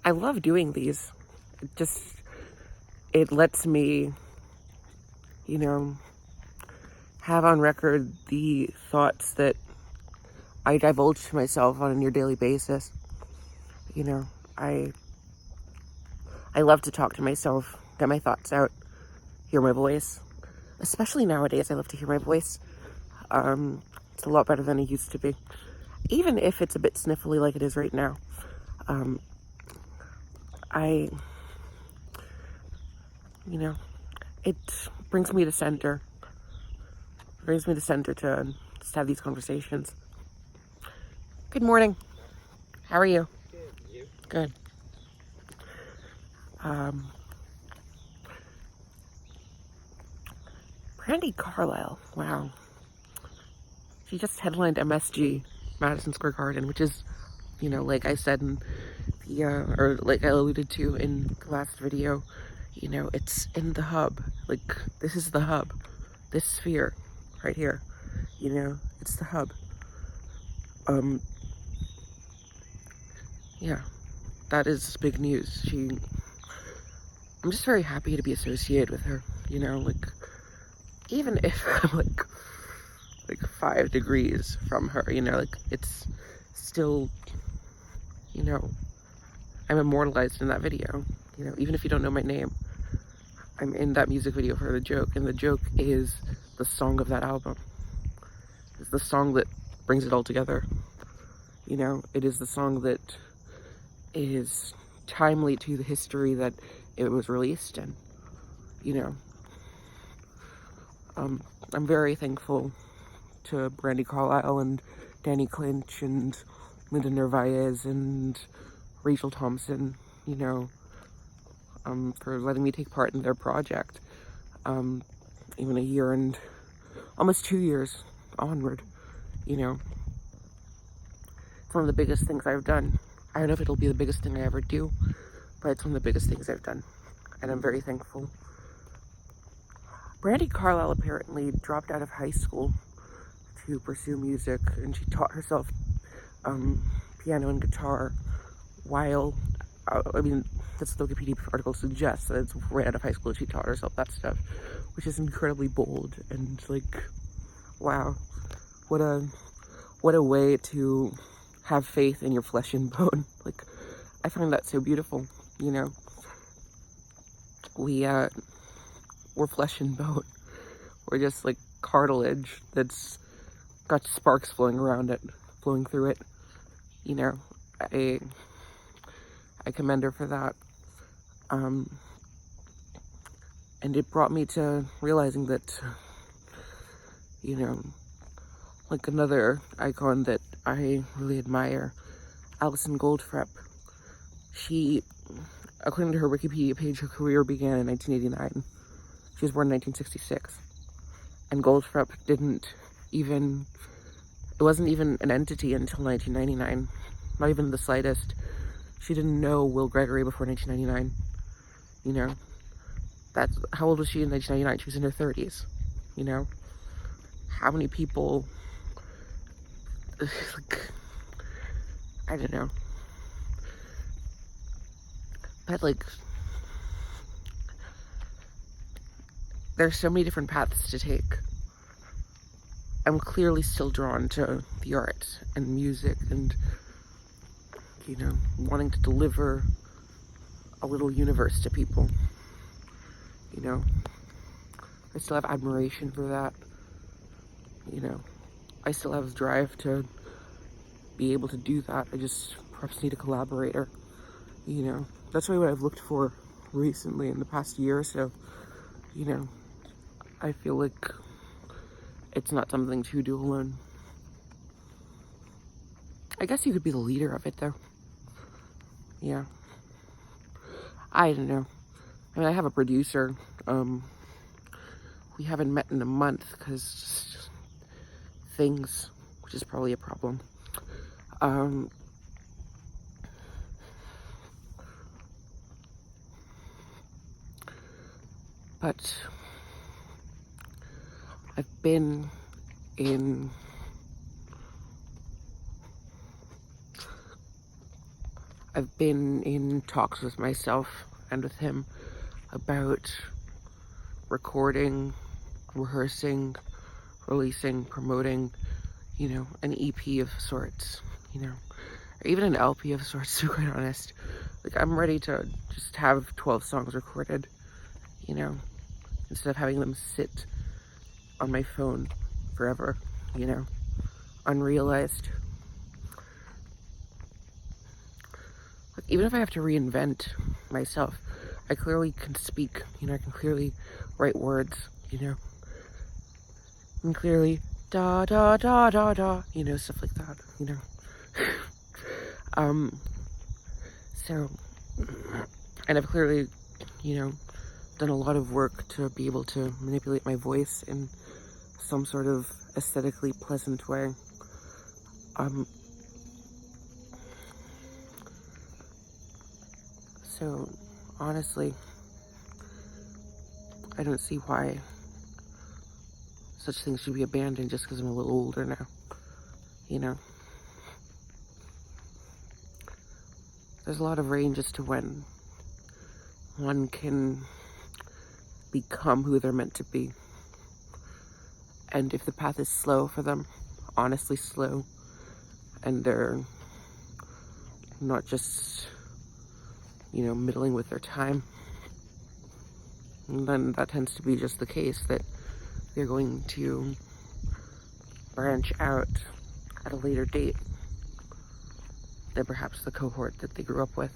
I love doing these. It lets me, you know, have on record the thoughts that I divulge to myself on a near daily basis. You know, I love to talk to myself, get my thoughts out, hear my voice. Especially nowadays, I love to hear my voice. It's a lot better than it used to be. Even if it's a bit sniffly like it is right now. You know, it brings me to center. It brings me to center to just have these conversations. Good morning. How are you? Good. You? Good. Brandi Carlile. Wow. She just headlined MSG, Madison Square Garden, which is, you know, like I said in the, or like I alluded to in the last video, you know, it's in the hub. Like, this is the hub. This sphere right here, you know, it's the hub. Yeah, that is big news. I'm just very happy to be associated with her, you know, like, even if I'm like 5 degrees from her, you know, like, it's still, you know, I'm immortalized in that video, you know, even if you don't know my name. I'm in that music video for The Joke, and The Joke is the song of that album. It's the song that brings it all together. You know, it is the song that is timely to the history that it was released in. You know, I'm very thankful to Brandi Carlile and Danny Clinch and Linda Narvaez and Rachel Thompson, you know, for letting me take part in their project, even a year and almost 2 years onward, you know. It's one of the biggest things I've done. I don't know if it'll be the biggest thing I ever do, but it's one of the biggest things I've done, and I'm very thankful. Brandi Carlile apparently dropped out of high school to pursue music, and she taught herself piano and guitar while, I mean, that's what the Wikipedia article suggests, that it's right out of high school she taught herself that stuff, which is incredibly bold, and like, wow, what a way to have faith in your flesh and bone. Like, I find that so beautiful, you know. We're flesh and bone. We're just like cartilage that's got sparks flowing through it, you know. I commend her for that. And it brought me to realizing that, you know, like another icon that I really admire, Alison Goldfrapp. She, according to her Wikipedia page, her career began in 1989. She was born in 1966. And Goldfrapp it wasn't even an entity until 1999. Not even the slightest. She didn't know Will Gregory before 1999. You know? How old was she in 1999? She was in her 30s. You know? How many people, like, I don't know. But, like, there's so many different paths to take. I'm clearly still drawn to the art and music and, you know, wanting to deliver a little universe to people. You know, I still have admiration for that. You know, I still have the drive to be able to do that. I just perhaps need a collaborator. You know, that's really what I've looked for recently in the past year or so. You know, I feel like it's not something to do alone. I guess you could be the leader of it, though. Yeah. I don't know. I mean, I have a producer. We haven't met in a month because things, which is probably a problem. But I've been in I've been in talks with myself and with him about recording, rehearsing, releasing, promoting, you know, an EP of sorts, you know, or even an LP of sorts, to be quite honest. Like, I'm ready to just have 12 songs recorded, you know, instead of having them sit on my phone forever, you know, unrealized. Like, even if I have to reinvent myself, I clearly can speak, you know, I can clearly write words, you know, and clearly da da da da da, you know, stuff like that, you know. So, and I've clearly, you know, done a lot of work to be able to manipulate my voice in some sort of aesthetically pleasant way. So, honestly, I don't see why such things should be abandoned just because I'm a little older now, you know. There's a lot of range as to when one can become who they're meant to be. And if the path is slow for them, honestly slow, and they're not just, you know, middling with their time, then that tends to be just the case, that they're going to branch out at a later date than perhaps the cohort that they grew up with.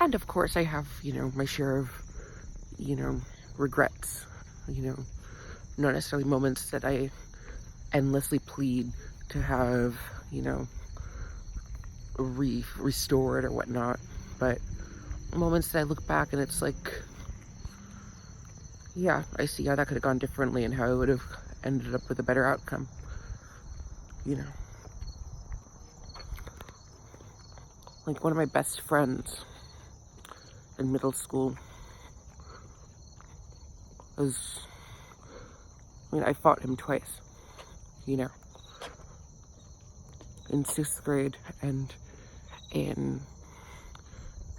And of course I have, you know, my share of, you know, regrets, you know, not necessarily moments that I endlessly plead to have, you know, restored or whatnot, but moments that I look back and it's like, yeah, I see how that could have gone differently and how I would have ended up with a better outcome, you know. Like, one of my best friends in middle school was, I mean, I fought him twice, you know, in 6th grade and in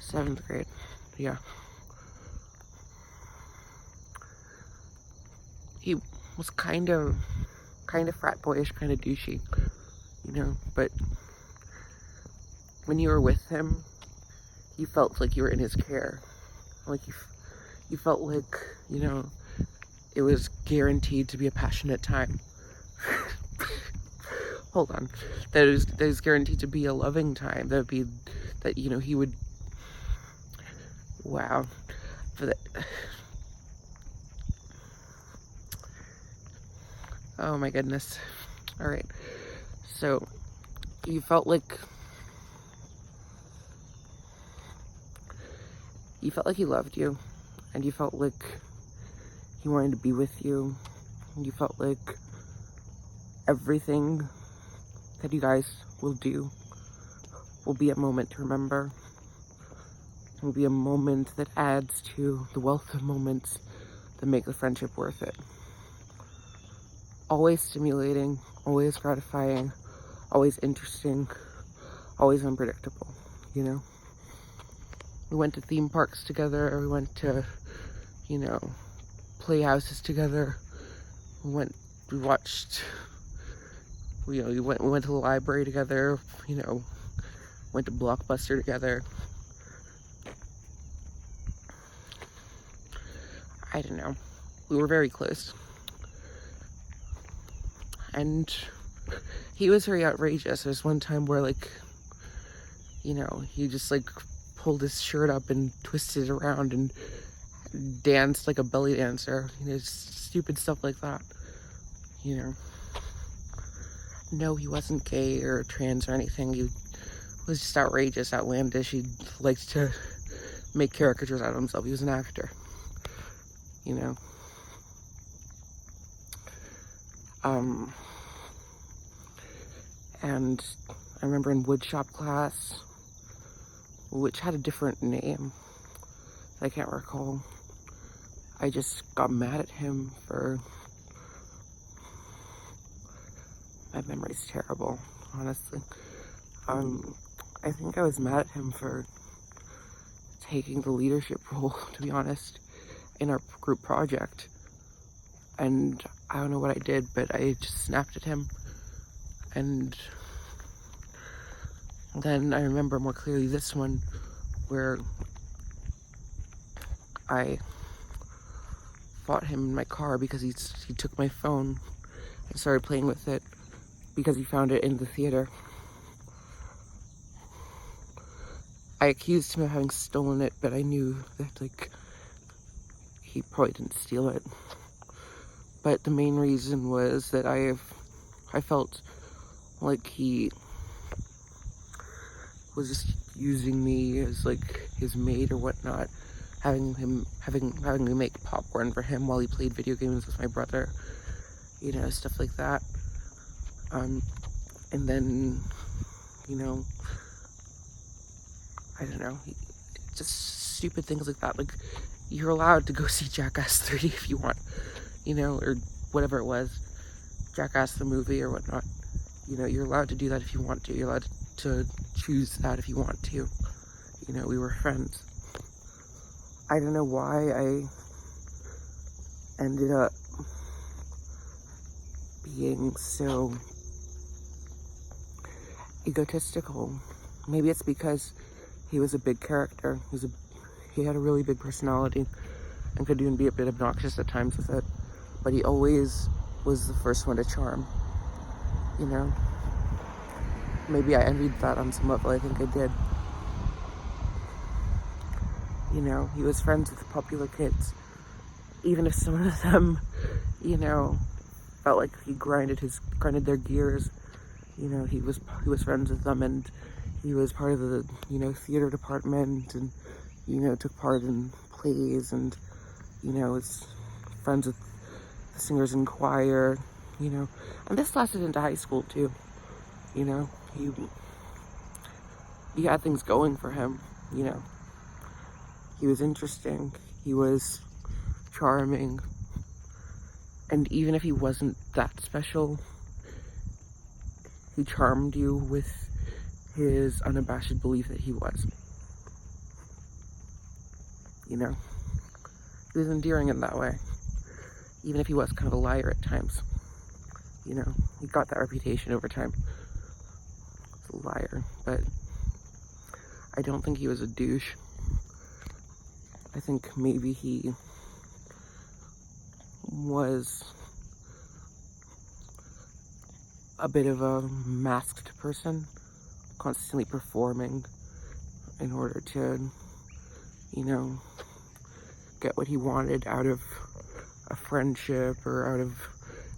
7th grade, yeah. He was kind of frat boyish, kind of douchey, you know, but when you were with him, you felt like you were in his care. Like, you felt like, you know, it was guaranteed to be a passionate time. Hold on. That it was guaranteed to be a loving time. That would be, that, you know, he would, wow. Oh my goodness. All right. So, you felt like he loved you, and you felt like he wanted to be with you, and you felt like everything that you guys will do will be a moment to remember. It will be a moment that adds to the wealth of moments that make the friendship worth it. Always stimulating, always gratifying, always interesting, always unpredictable, you know? We went to theme parks together, we went to, you know, playhouses together, we went to the library together, you know, went to Blockbuster together. I don't know. We were very close. And he was very outrageous. There's one time where, like, you know, he just, like, pulled his shirt up and twisted it around and danced like a belly dancer. You know, stupid stuff like that. You know. No, he wasn't gay or trans or anything. He was just outrageous, outlandish. He liked to make caricatures out of himself. He was an actor. You know. And I remember in woodshop class, which had a different name, I can't recall, I just got mad at him for, my memory's terrible, honestly. I think I was mad at him for taking the leadership role, to be honest, in our group project. And I don't know what I did, but I just snapped at him. And then I remember more clearly this one where I fought him in my car because he took my phone and started playing with it because he found it in the theater. I accused him of having stolen it, but I knew that, like, he probably didn't steal it. But the main reason was that I felt like he was just using me as, like, his maid or whatnot, having me make popcorn for him while he played video games with my brother, you know, stuff like that. And then, you know, I don't know, just stupid things like that. Like, you're allowed to go see Jackass 3 if you want, you know, or whatever it was, Jackass the movie or whatnot. You know, you're allowed to do that if you want to. You're allowed to choose that if you want to. You know, we were friends. I don't know why I ended up being so egotistical. Maybe it's because he was a big character. He had a really big personality and could even be a bit obnoxious at times with it. But he always was the first one to charm, you know? Maybe I envied that on some level. I think I did. You know, he was friends with the popular kids. Even if some of them, you know, felt like he grinded their gears. You know, he was friends with them, and he was part of the, you know, theater department, and, you know, took part in plays, and, you know, was friends with the singers in choir, you know. And this lasted into high school too. You know, he had things going for him, you know. He was interesting, he was charming, and even if he wasn't that special, he charmed you with his unabashed belief that he was. You know, he was endearing in that way, even if he was kind of a liar at times. You know, he got that reputation over time as a liar, but I don't think he was a douche. I think maybe he was a bit of a masked person, constantly performing in order to, you know, get what he wanted out of a friendship or out of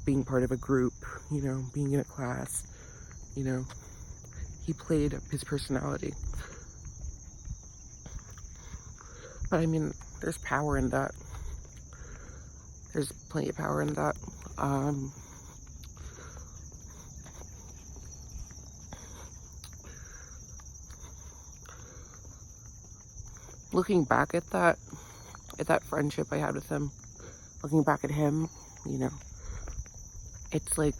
being part of a group, you know, being in a class, you know. He played up his personality. But I mean, there's power in that. There's plenty of power in that. Looking back at that friendship I had with him, looking back at him, you know, it's like,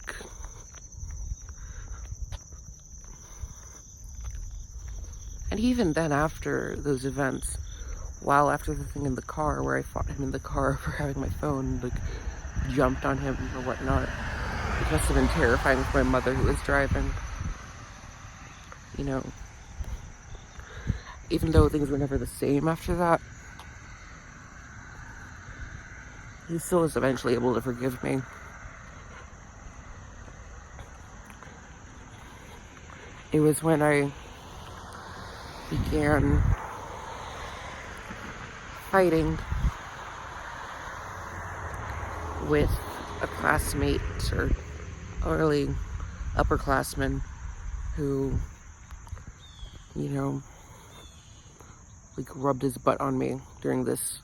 and even then after those events, while after the thing in the car where I fought him in the car for having my phone, like, jumped on him or whatnot, it must have been terrifying for my mother who was driving, you know. Even though things were never the same after that, he still was eventually able to forgive me. It was when I began fighting with a classmate or early upperclassman who, you know, like, rubbed his butt on me during this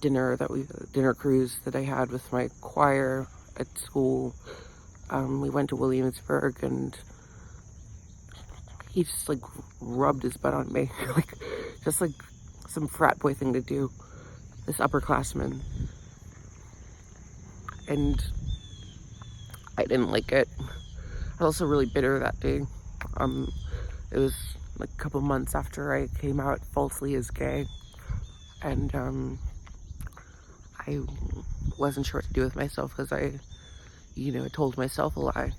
dinner cruise that I had with my choir at school. We went to Williamsburg, and he just, like, rubbed his butt on me, like, just like some frat boy thing to do, this upperclassman. And I didn't like it. I was also really bitter that day. It was like a couple months after I came out falsely as gay, and I wasn't sure what to do with myself because I told myself a lie.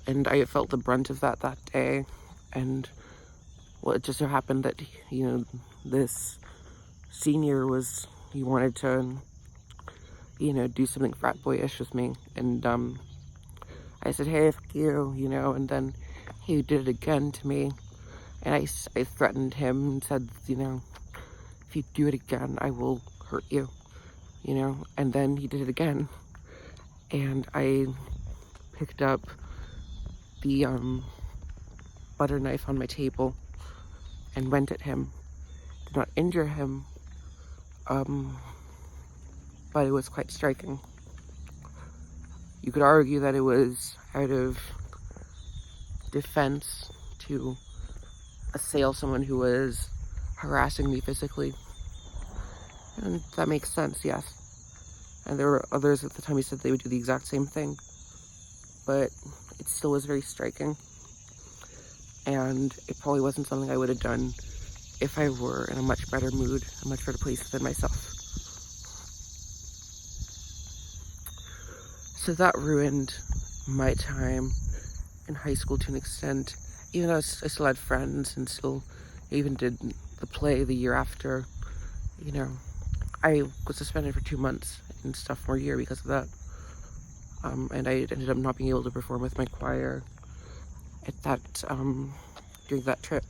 And I felt the brunt of that day, and well, it just so happened that, this senior he wanted to, do something frat boyish with me, and I said, hey, fuck you, and then he did it again to me, and I threatened him and said, if you do it again, I will hurt you, and then he did it again, and I picked up the butter knife on my table and went at him. Did not injure him, but it was quite striking. You could argue that it was out of defense to assail someone who was harassing me physically, and that makes sense, yes. And there were others at the time who said they would do the exact same thing, but it still was very striking, and it probably wasn't something I would have done if I were in a much better mood, a much better place than myself. So that ruined my time in high school to an extent, even though I still had friends and still even did the play the year after. I was suspended for 2 months in sophomore year because of that. And I ended up not being able to perform with my choir at that, during that trip.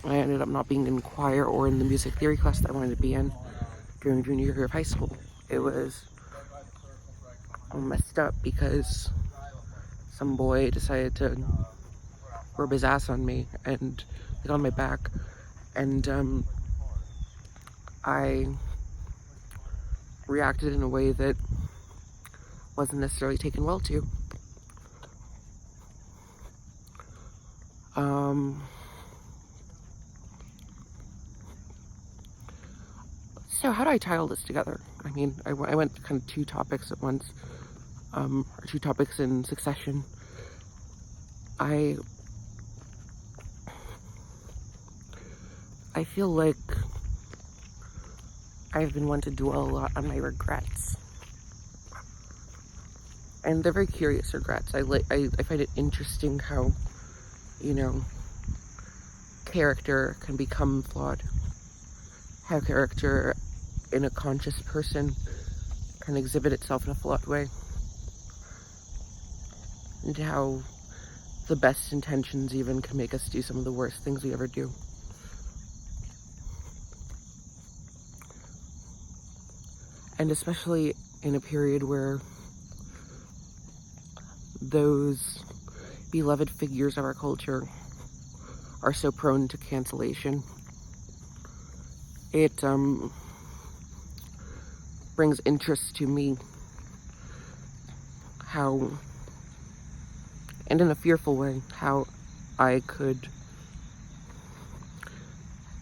I ended up not being in choir or in the music theory class that I wanted to be in during junior year of high school. It was messed up because some boy decided to rub his ass on me and on my back, and I reacted in a way that wasn't necessarily taken well to. So how do I title this together? I mean, I went kind of two topics at once, or two topics in succession. I feel like I've been one to dwell a lot on my regrets. And they're very curious regrets. I find it interesting how, character can become flawed. How character in a conscious person can exhibit itself in a flawed way. And how the best intentions even can make us do some of the worst things we ever do. And especially in a period where those beloved figures of our culture are so prone to cancellation. It brings interest to me how, and in a fearful way, how I could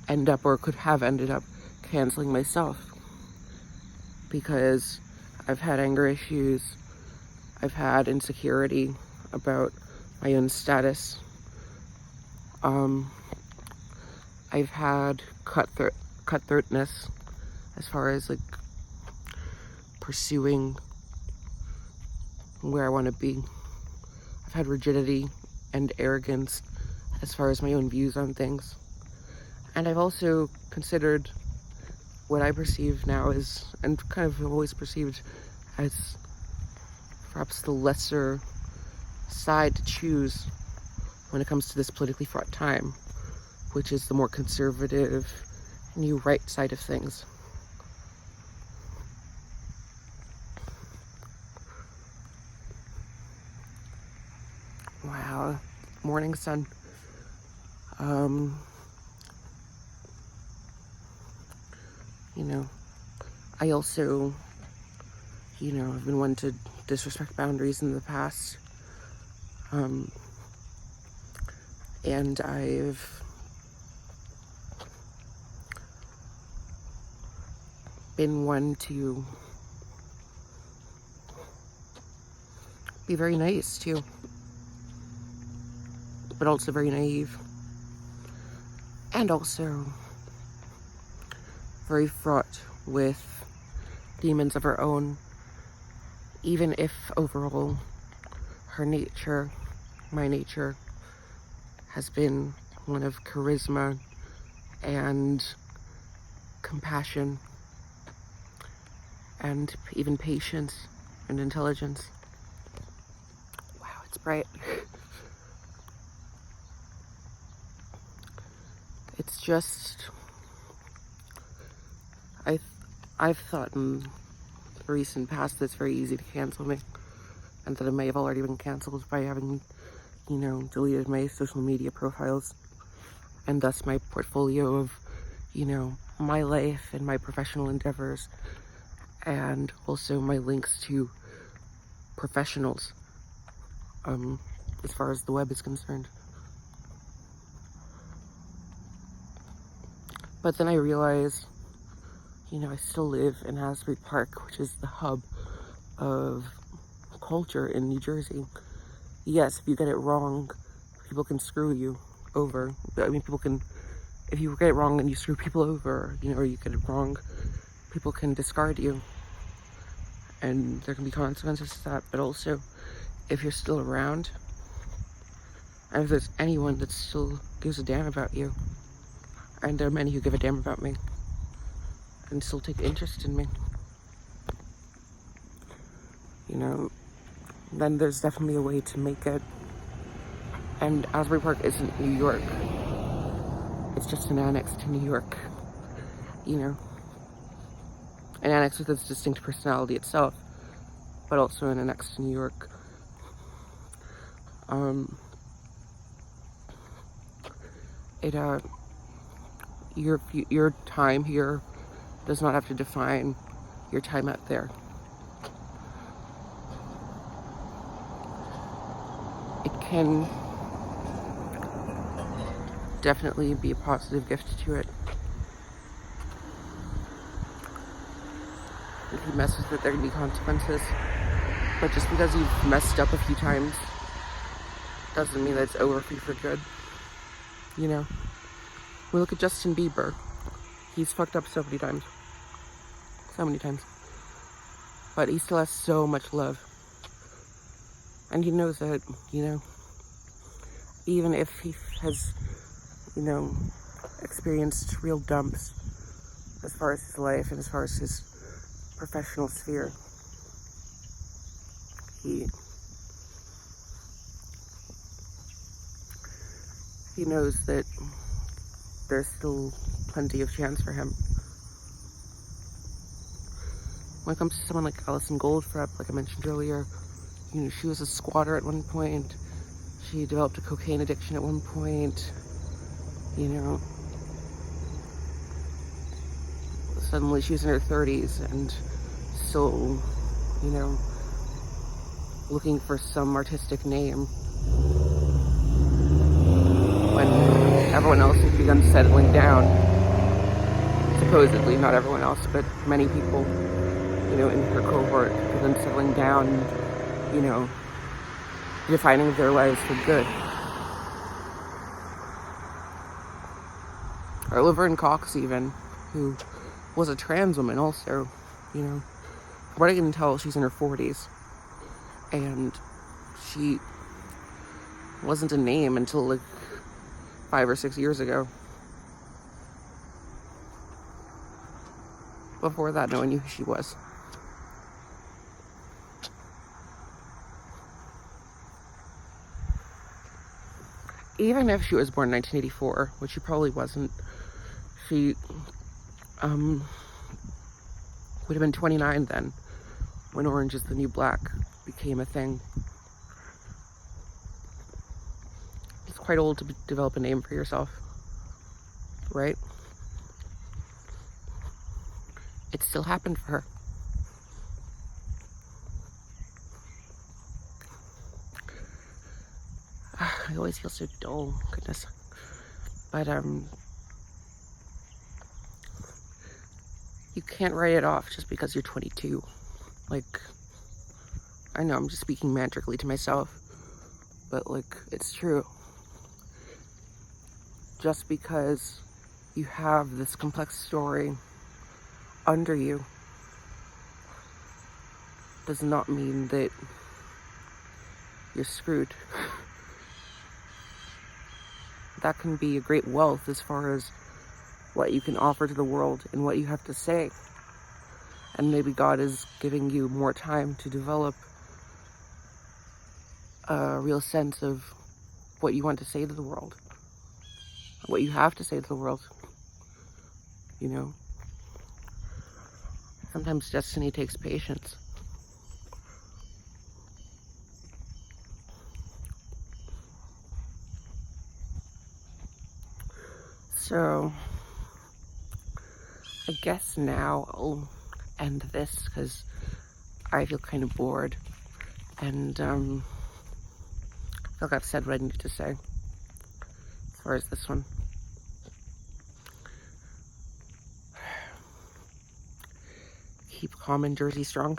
end up, or could have ended up, canceling myself. Because I've had anger issues, I've had insecurity about my own status, I've had cutthroatness as far as like pursuing where I want to be. I've had rigidity and arrogance as far as my own views on things. And I've also considered what I perceive now as, and kind of always perceived as, perhaps the lesser side to choose when it comes to this politically fraught time, which is the more conservative, new right side of things. Wow, morning sun. I also, I've been one to disrespect boundaries in the past. And I've, been one to be very nice too, but also very naive, and also very fraught with demons of her own, even if overall her nature, my nature, has been one of charisma and compassion and even patience and intelligence. Wow, it's bright. It's just, I've thought in the recent past that it's very easy to cancel me, and that I may have already been cancelled by having, deleted my social media profiles, and thus my portfolio of, my life and my professional endeavors, and also my links to professionals, as far as the web is concerned. But then I realized, I still live in Asbury Park, which is the hub of culture in New Jersey. Yes, if you get it wrong, people can screw you over. I mean, if you get it wrong and you screw people over, or you get it wrong, people can discard you. And there can be consequences to that. But also, if you're still around, and if there's anyone that still gives a damn about you, and there are many who give a damn about me, and still take interest in me, then there's definitely a way to make it. And Asbury Park isn't New York. It's just an annex to New York, an annex with its distinct personality itself, but also an annex to New York. Your time here does not have to define your time out there. It can definitely be a positive gift to it. If you mess with it, there can be consequences. But just because you've messed up a few times doesn't mean that it's over for you for good. We look at Justin Bieber. He's fucked up so many times. But he still has so much love. And he knows that, even if he has, experienced real dumps as far as his life and as far as his professional sphere, he knows that there's still plenty of chance for him. When it comes to someone like Alison Goldfrapp, like I mentioned earlier, she was a squatter at one point. She developed a cocaine addiction at one point. Suddenly she was in her 30s and still, looking for some artistic name, when everyone else has begun settling down. Supposedly, not everyone else, but many people, in her cohort have begun settling down, defining their lives for good. Or Laverne Cox even, who was a trans woman also, from what I can tell, she's in her 40s. And she wasn't a name until like 5 or 6 years ago. Before that, no one knew who she was. Even if she was born in 1984, which she probably wasn't, she would have been 29 then, when Orange is the New Black became a thing. It's quite old to develop a name for yourself, right? It still happened for her. I always feel so dull, goodness. But You can't write it off just because you're 22. Like, I know I'm just speaking magically to myself, but like, it's true. Just because you have this complex story under you does not mean that you're screwed. That can be a great wealth as far as what you can offer to the world and what you have to say. And maybe God is giving you more time to develop a real sense of what you want to say to the world, what you have to say to the world, you know? Sometimes destiny takes patience. So, I guess now I'll end this because I feel kind of bored, and I feel like I've said what I need to say as far as this one. Keep calm and Jersey strong.